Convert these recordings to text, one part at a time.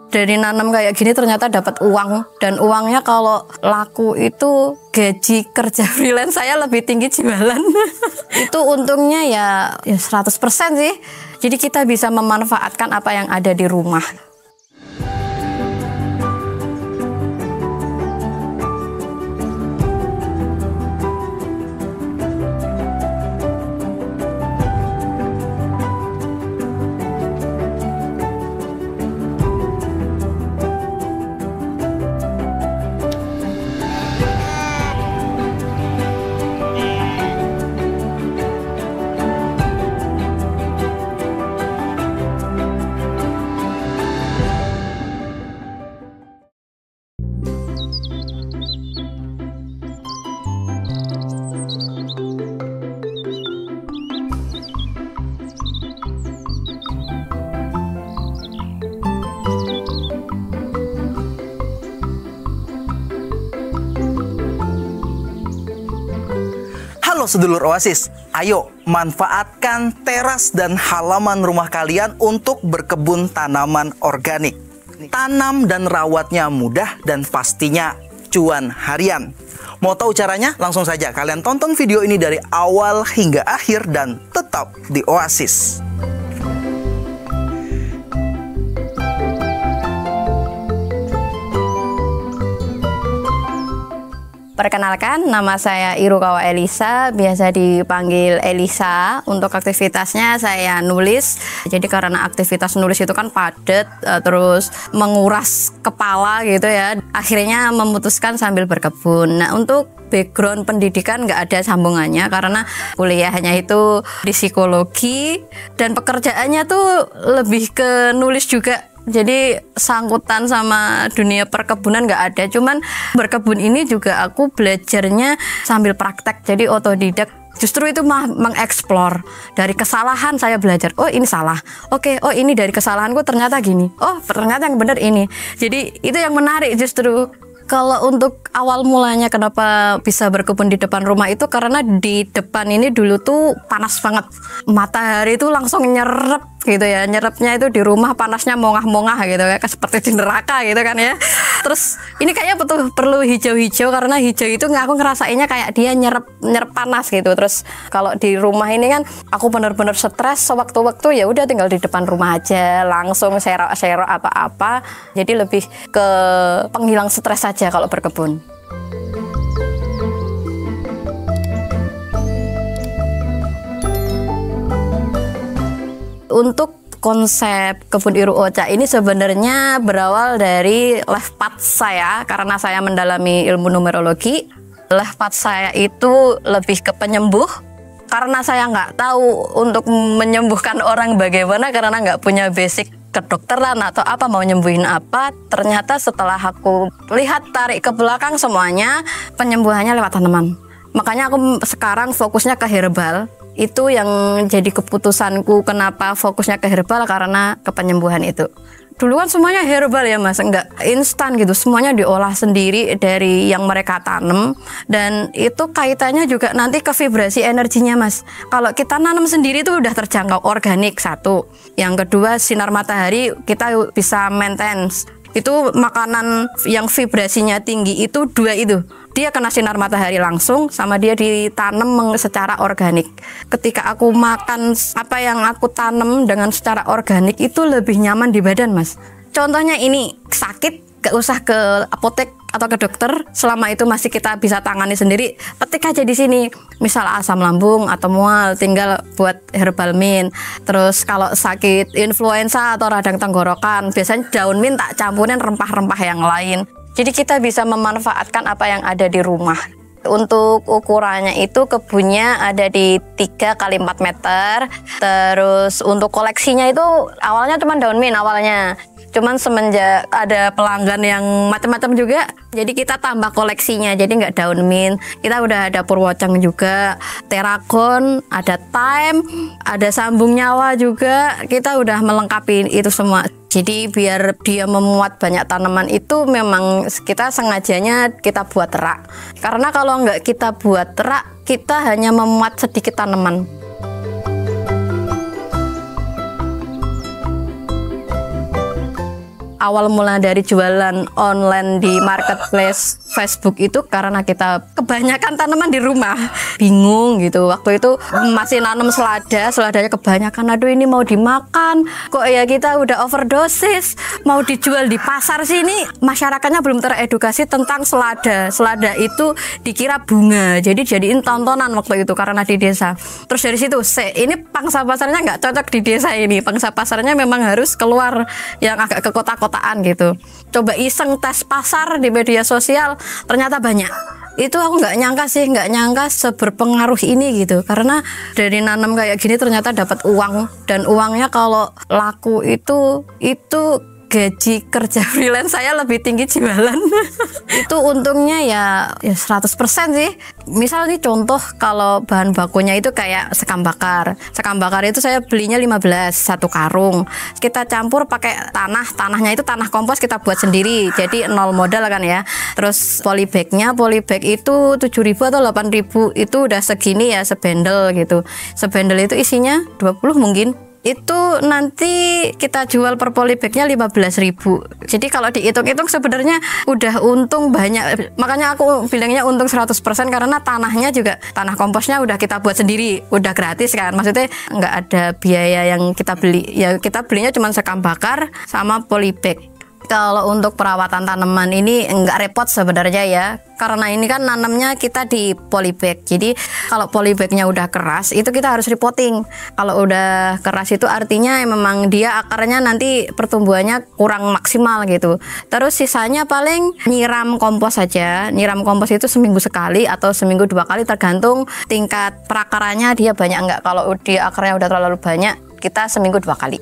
Dari nanam kayak gini ternyata dapat uang, dan uangnya kalau laku itu gaji kerja freelance saya lebih tinggi jualan. Itu untungnya ya 100% sih. Jadi kita bisa memanfaatkan apa yang ada di rumah. Halo sedulur Oasis, ayo manfaatkan teras dan halaman rumah kalian untuk berkebun tanaman organik. Tanam dan rawatnya mudah dan pastinya cuan harian. Mau tahu caranya? Langsung saja kalian tonton video ini dari awal hingga akhir dan tetap di Oasis. Perkenalkan, nama saya Irukawa Elisa, biasa dipanggil Elisa. Untuk aktivitasnya saya nulis. Jadi karena aktivitas nulis itu kan padat, terus menguras kepala gitu ya. Akhirnya memutuskan sambil berkebun. Nah, untuk background pendidikan nggak ada sambungannya karena kuliahnya itu di psikologi dan pekerjaannya tuh lebih ke nulis juga. Jadi sangkutan sama dunia perkebunan nggak ada, cuman berkebun ini juga aku belajarnya sambil praktek, jadi otodidak. Justru itu mengeksplor. Dari kesalahan saya belajar, oh ini salah, oke, oh ini dari kesalahanku ternyata gini, oh ternyata yang benar ini. Jadi itu yang menarik justru. Kalau untuk awal mulanya kenapa bisa berkebun di depan rumah itu karena di depan ini dulu tuh panas banget. Matahari itu langsung nyerep gitu ya. Nyerepnya itu di rumah panasnya mongah-mongah gitu ya. Seperti di neraka gitu kan ya. Terus ini kayaknya perlu hijau-hijau karena hijau itu aku ngerasainnya kayak dia nyerep panas gitu. Terus kalau di rumah ini kan aku benar-benar stres sewaktu-waktu, ya udah tinggal di depan rumah aja, langsung serok-serok apa-apa. Jadi lebih ke penghilang stres saja kalau berkebun. Untuk konsep kebun Iru Ocha ini sebenarnya berawal dari life path saya karena saya mendalami ilmu numerologi. Life path saya itu lebih ke penyembuh karena saya nggak tahu untuk menyembuhkan orang bagaimana karena nggak punya basic kedokteran atau apa mau nyembuhin apa. Ternyata setelah aku lihat tarik ke belakang semuanya penyembuhannya lewat tanaman. Makanya aku sekarang fokusnya ke herbal. Itu yang jadi keputusanku kenapa fokusnya ke herbal karena ke penyembuhan itu. Dulu kan semuanya herbal ya mas, enggak instan gitu, semuanya diolah sendiri dari yang mereka tanam. Dan itu kaitannya juga nanti ke vibrasi energinya mas. Kalau kita nanam sendiri itu udah terjangkau organik satu. Yang kedua sinar matahari kita bisa maintain. Itu makanan yang vibrasinya tinggi itu dua itu. Dia kena sinar matahari langsung sama dia ditanam secara organik. Ketika aku makan apa yang aku tanam dengan secara organik itu lebih nyaman di badan mas. Contohnya ini sakit gak usah ke apotek atau ke dokter, selama itu masih kita bisa tangani sendiri. Petik aja di sini, misal asam lambung atau mual, tinggal buat herbal mint. Terus kalau sakit influenza atau radang tenggorokan, biasanya daun mint tak campurin rempah-rempah yang lain. Jadi kita bisa memanfaatkan apa yang ada di rumah. Untuk ukurannya itu kebunnya ada di 3 x 4 meter. Terus untuk koleksinya itu awalnya cuma daun mint awalnya. Cuman semenjak ada pelanggan yang macam-macam juga, jadi kita tambah koleksinya. Jadi nggak daun mint, kita udah ada purwoceng juga, teragon, ada thyme, ada sambung nyawa juga. Kita udah melengkapi itu semua. Jadi biar dia memuat banyak tanaman itu memang kita sengajanya kita buat rak. Karena kalau nggak kita buat rak, kita hanya memuat sedikit tanaman. awal mula dari jualan online di marketplace Facebook itu karena kita kebanyakan tanaman di rumah, bingung gitu. Waktu itu masih nanam seladanya kebanyakan, aduh ini mau dimakan kok ya, kita udah overdosis, mau dijual di pasar sini masyarakatnya belum teredukasi tentang selada itu dikira bunga, jadi jadiin tontonan waktu itu karena di desa. Terus dari situ ini pangsa pasarnya nggak cocok di desa ini, pangsa pasarnya memang harus keluar yang agak ke kota-kotaan gitu. Coba iseng tes pasar di media sosial, ternyata banyak. Itu aku nggak nyangka seberpengaruh ini gitu, karena dari nanam kayak gini ternyata dapat uang, dan uangnya kalau laku itu gaji kerja freelance saya lebih tinggi jualan. Itu untungnya ya 100% sih. Misal nih contoh, kalau bahan bakunya itu kayak sekam bakar itu saya belinya 15 satu karung, kita campur pakai tanahnya itu tanah kompos kita buat sendiri, jadi nol modal kan ya. Terus polybag itu 7.000 atau 8.000, itu udah segini ya, sebendel gitu. Sebendel itu isinya 20 mungkin. Itu nanti kita jual per polybagnya 15.000. Jadi kalau dihitung-hitung sebenarnya udah untung banyak. Makanya aku bilangnya untung 100% karena tanahnya juga, tanah komposnya udah kita buat sendiri, udah gratis kan. Maksudnya nggak ada biaya yang kita beli. Ya kita belinya cuma sekam bakar sama polybag. Kalau untuk perawatan tanaman ini enggak repot sebenarnya ya, karena ini kan nanamnya kita di polybag. Jadi kalau polybagnya udah keras itu kita harus repotting. Kalau udah keras itu artinya memang dia akarnya nanti pertumbuhannya kurang maksimal gitu. Terus sisanya paling nyiram kompos saja. Nyiram kompos itu seminggu sekali atau seminggu 2 kali tergantung tingkat perakarannya dia banyak enggak. Kalau dia akarnya udah terlalu banyak, kita seminggu 2 kali.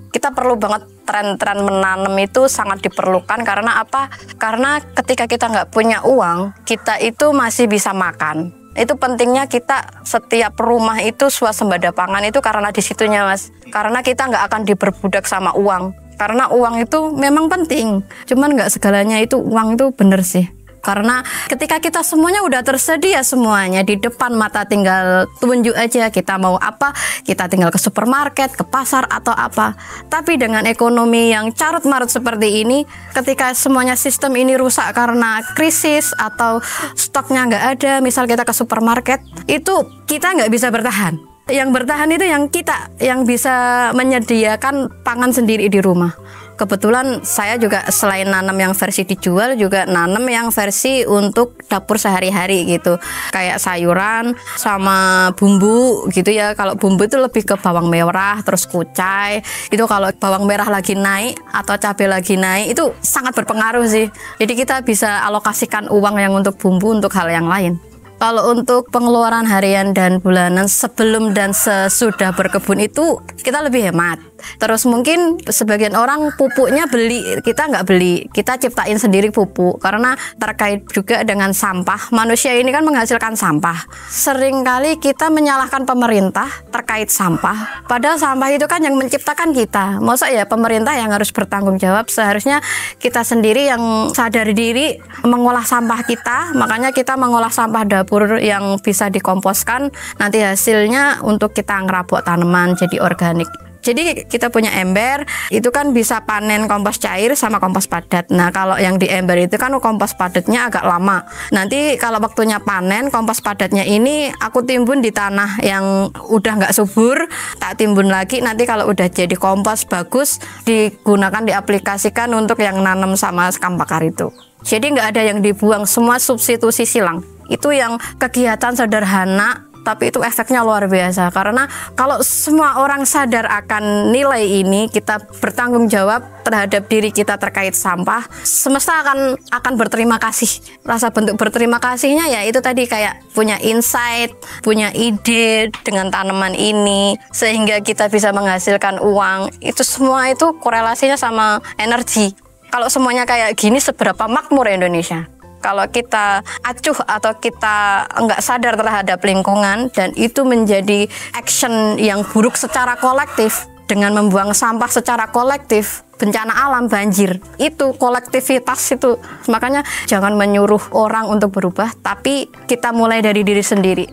Kita perlu banget tren-tren menanam itu sangat diperlukan. Karena apa? Karena ketika kita nggak punya uang, kita itu masih bisa makan. Itu pentingnya kita setiap rumah itu swasembada pangan itu karena disitunya Mas. Karena kita nggak akan diperbudak sama uang. Karena uang itu memang penting, cuman nggak segalanya itu uang itu bener sih. Karena ketika kita semuanya udah tersedia semuanya di depan mata, tinggal tunjuk aja kita mau apa, kita tinggal ke supermarket, ke pasar atau apa. Tapi dengan ekonomi yang carut-marut seperti ini, ketika semuanya sistem ini rusak karena krisis atau stoknya nggak ada, misal kita ke supermarket, itu kita nggak bisa bertahan. Yang bertahan itu yang kita, yang bisa menyediakan pangan sendiri di rumah. Kebetulan saya juga selain nanam yang versi dijual, juga nanam yang versi untuk dapur sehari-hari gitu. Kayak sayuran sama bumbu gitu ya. Kalau bumbu itu lebih ke bawang merah, terus kucai. Itu kalau bawang merah lagi naik atau cabai lagi naik, itu sangat berpengaruh sih. Jadi kita bisa alokasikan uang yang untuk bumbu untuk hal yang lain. Kalau untuk pengeluaran harian dan bulanan sebelum dan sesudah berkebun itu kita lebih hemat. Terus mungkin sebagian orang pupuknya beli, kita nggak beli, kita ciptain sendiri pupuk. Karena terkait juga dengan sampah, manusia ini kan menghasilkan sampah. Seringkali kita menyalahkan pemerintah terkait sampah, padahal sampah itu kan yang menciptakan kita. Masa ya pemerintah yang harus bertanggung jawab? Seharusnya kita sendiri yang sadar diri mengolah sampah kita. Makanya kita mengolah sampah dapur yang bisa dikomposkan, nanti hasilnya untuk kita ngerabuk tanaman jadi organik. Jadi kita punya ember, itu kan bisa panen kompos cair sama kompos padat. Nah kalau yang di ember itu kan kompos padatnya agak lama. Nanti kalau waktunya panen, kompos padatnya ini aku timbun di tanah yang udah nggak subur, tak timbun lagi. Nanti kalau udah jadi kompos bagus, digunakan, diaplikasikan untuk yang nanam sama sekam bakar itu. Jadi nggak ada yang dibuang, semua substitusi silang. Itu yang kegiatan sederhana, tapi itu efeknya luar biasa. Karena kalau semua orang sadar akan nilai ini, kita bertanggung jawab terhadap diri kita terkait sampah, semesta akan berterima kasih. Rasa bentuk berterima kasihnya ya itu tadi, kayak punya insight, punya ide dengan tanaman ini, sehingga kita bisa menghasilkan uang. Itu semua itu korelasinya sama energi. Kalau semuanya kayak gini, seberapa makmur Indonesia? Kalau kita acuh atau kita nggak sadar terhadap lingkungan dan itu menjadi action yang buruk secara kolektif dengan membuang sampah secara kolektif, bencana alam, banjir, itu kolektivitas itu. Makanya jangan menyuruh orang untuk berubah, tapi kita mulai dari diri sendiri.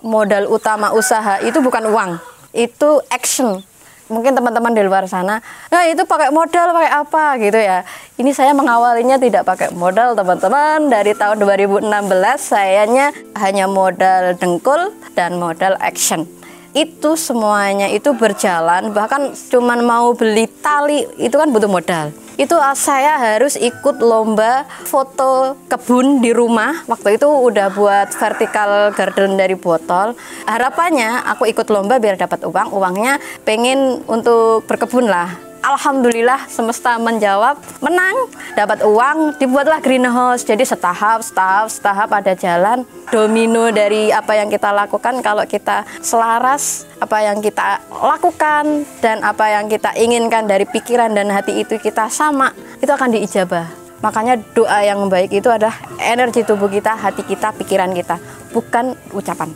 modal utama usaha itu bukan uang, itu action. Mungkin teman-teman di luar sana, nah itu pakai modal, pakai apa gitu ya. Ini saya mengawalinya tidak pakai modal teman-teman. Dari tahun 2016 sayanya hanya modal dengkul dan modal action. Itu semuanya itu berjalan, bahkan cuman mau beli tali itu kan butuh modal. Itu saya harus ikut lomba foto kebun di rumah. Waktu itu udah buat vertical garden dari botol. Harapannya aku ikut lomba biar dapat uang. Uangnya pengen untuk berkebun lah. Alhamdulillah semesta menjawab, menang, dapat uang, dibuatlah greenhouse. Jadi setahap ada jalan. Domino dari apa yang kita lakukan, kalau kita selaras apa yang kita lakukan dan apa yang kita inginkan dari pikiran dan hati itu kita sama, itu akan diijabah. Makanya doa yang baik itu adalah energi tubuh kita, hati kita, pikiran kita, bukan ucapan.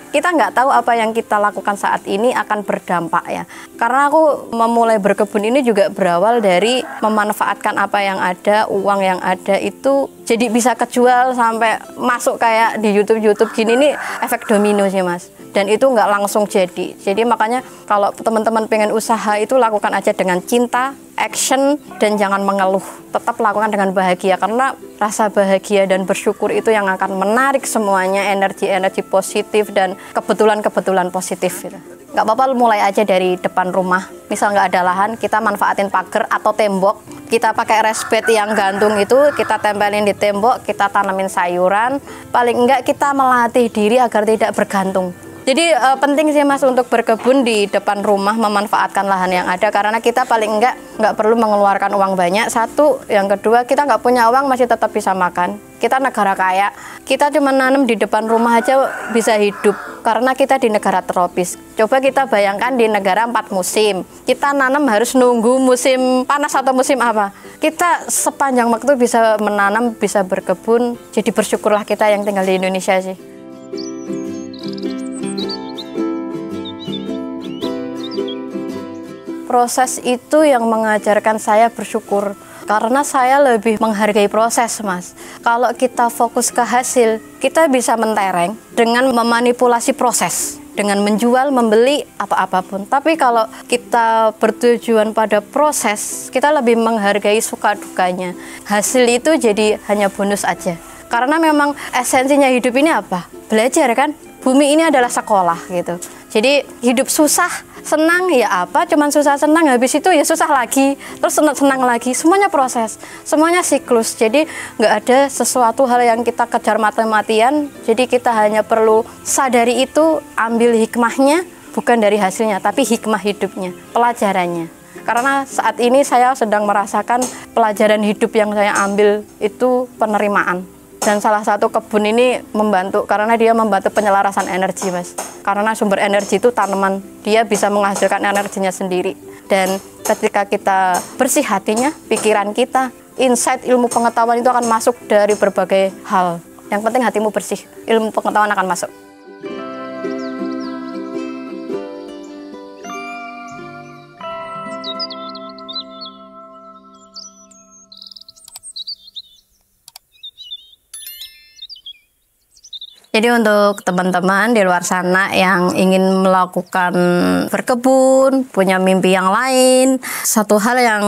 Kita nggak tahu apa yang kita lakukan saat ini akan berdampak ya. Karena aku memulai berkebun ini juga berawal dari memanfaatkan apa yang ada, uang yang ada itu jadi bisa kejual sampai masuk kayak di YouTube gini, nih efek domino sih Mas. Dan itu nggak langsung jadi. Jadi makanya kalau teman-teman pengen usaha itu lakukan aja dengan cinta, action, dan jangan mengeluh. Tetap lakukan dengan bahagia, karena rasa bahagia dan bersyukur itu yang akan menarik semuanya, energi-energi positif dan kebetulan-kebetulan positif gitu. Nggak apa-apa mulai aja dari depan rumah. Misal nggak ada lahan, kita manfaatin pagar atau tembok. Kita pakai resbed yang gantung itu, kita tempelin di tembok, kita tanamin sayuran. Paling enggak kita melatih diri agar tidak bergantung. Jadi penting sih Mas untuk berkebun di depan rumah, memanfaatkan lahan yang ada, karena kita paling nggak perlu mengeluarkan uang banyak. Satu, yang kedua kita nggak punya uang masih tetap bisa makan. Kita negara kaya, kita cuma nanam di depan rumah aja bisa hidup karena kita di negara tropis. Coba kita bayangkan di negara 4 musim, kita nanam harus nunggu musim panas atau musim apa. Kita sepanjang waktu bisa menanam, bisa berkebun. Jadi bersyukurlah kita yang tinggal di Indonesia sih. Proses itu yang mengajarkan saya bersyukur, karena saya lebih menghargai proses Mas. Kalau kita fokus ke hasil, kita bisa mentereng dengan memanipulasi proses, dengan menjual, membeli, apa-apapun. Tapi kalau kita bertujuan pada proses, kita lebih menghargai suka dukanya. Hasil itu jadi hanya bonus aja. Karena memang esensinya hidup ini apa? Belajar kan? Bumi ini adalah sekolah gitu. Jadi hidup susah, senang ya apa, cuman susah senang, habis itu ya susah lagi, terus senang lagi, semuanya proses, semuanya siklus. Jadi nggak ada sesuatu hal yang kita kejar mati-matian. Jadi kita hanya perlu sadari itu, ambil hikmahnya, bukan dari hasilnya, tapi hikmah hidupnya, pelajarannya. Karena saat ini saya sedang merasakan pelajaran hidup yang saya ambil itu penerimaan. Dan salah satu kebun ini membantu, karena dia membantu penyelarasan energi Mas. Karena sumber energi itu tanaman, dia bisa menghasilkan energinya sendiri. Dan ketika kita bersih hatinya, pikiran kita, insight ilmu pengetahuan itu akan masuk dari berbagai hal. Yang penting hatimu bersih, ilmu pengetahuan akan masuk. Jadi untuk teman-teman di luar sana yang ingin melakukan berkebun, punya mimpi yang lain, satu hal yang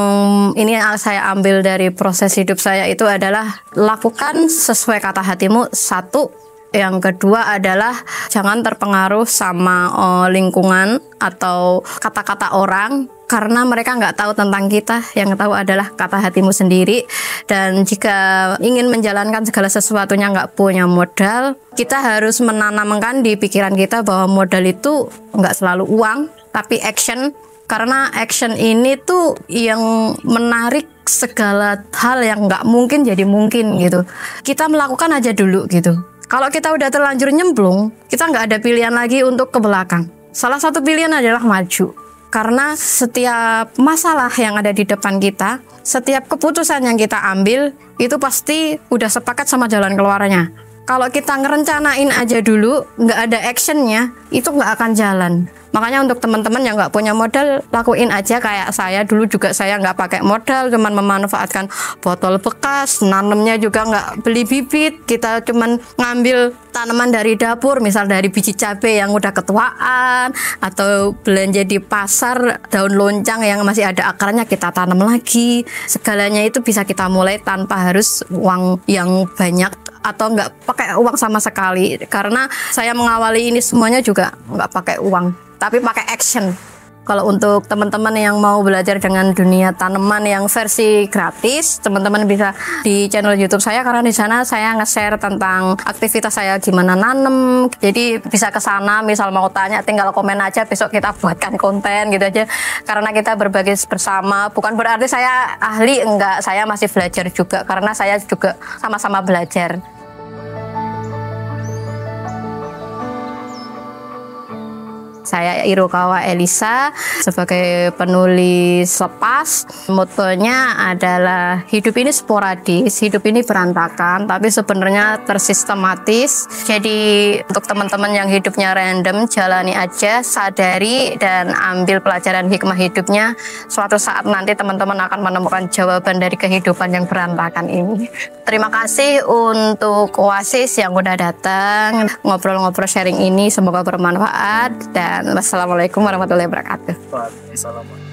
ini saya ambil dari proses hidup saya itu adalah lakukan sesuai kata hatimu, satu. Yang kedua adalah jangan terpengaruh sama lingkungan atau kata-kata orang, karena mereka nggak tahu tentang kita, yang tahu adalah kata hatimu sendiri. Dan jika ingin menjalankan segala sesuatunya nggak punya modal, kita harus menanamkan di pikiran kita bahwa modal itu nggak selalu uang, tapi action. Karena action ini tuh yang menarik segala hal yang nggak mungkin jadi mungkin gitu. Kita melakukan aja dulu gitu. Kalau kita udah terlanjur nyemplung, kita nggak ada pilihan lagi untuk ke belakang. Salah satu pilihan adalah maju. Karena setiap masalah yang ada di depan kita, setiap keputusan yang kita ambil, itu pasti udah sepakat sama jalan keluarnya. Kalau kita ngerencanain aja dulu, nggak ada actionnya, itu nggak akan jalan. Makanya untuk teman-teman yang nggak punya modal, lakuin aja kayak saya. Dulu juga saya nggak pakai modal, cuman memanfaatkan botol bekas, nanamnya juga nggak beli bibit. Kita cuman ngambil tanaman dari dapur, misal dari biji cabai yang udah ketuaan, atau belanja di pasar daun loncang yang masih ada akarnya kita tanam lagi. Segalanya itu bisa kita mulai tanpa harus uang yang banyak atau nggak pakai uang sama sekali. Karena saya mengawali ini semuanya juga nggak pakai uang, tapi pakai action. Kalau untuk teman-teman yang mau belajar dengan dunia tanaman yang versi gratis, teman-teman bisa di channel YouTube saya, karena di sana saya nge-share tentang aktivitas saya gimana nanem. Jadi bisa ke sana, misal mau tanya tinggal komen aja, besok kita buatkan konten gitu aja. Karena kita berbagi bersama, bukan berarti saya ahli, enggak, saya masih belajar juga karena saya juga sama-sama belajar. Saya Irokawa Elisa sebagai penulis lepas. Motonya adalah hidup ini sporadis, hidup ini berantakan, tapi sebenarnya tersistematis. Jadi untuk teman-teman yang hidupnya random, jalani aja, sadari dan ambil pelajaran hikmah hidupnya. Suatu saat nanti teman-teman akan menemukan jawaban dari kehidupan yang berantakan ini. Terima kasih untuk Oasis yang udah datang ngobrol-ngobrol sharing ini, semoga bermanfaat dan wassalamualaikum warahmatullahi wabarakatuh. Waalaikumsalam.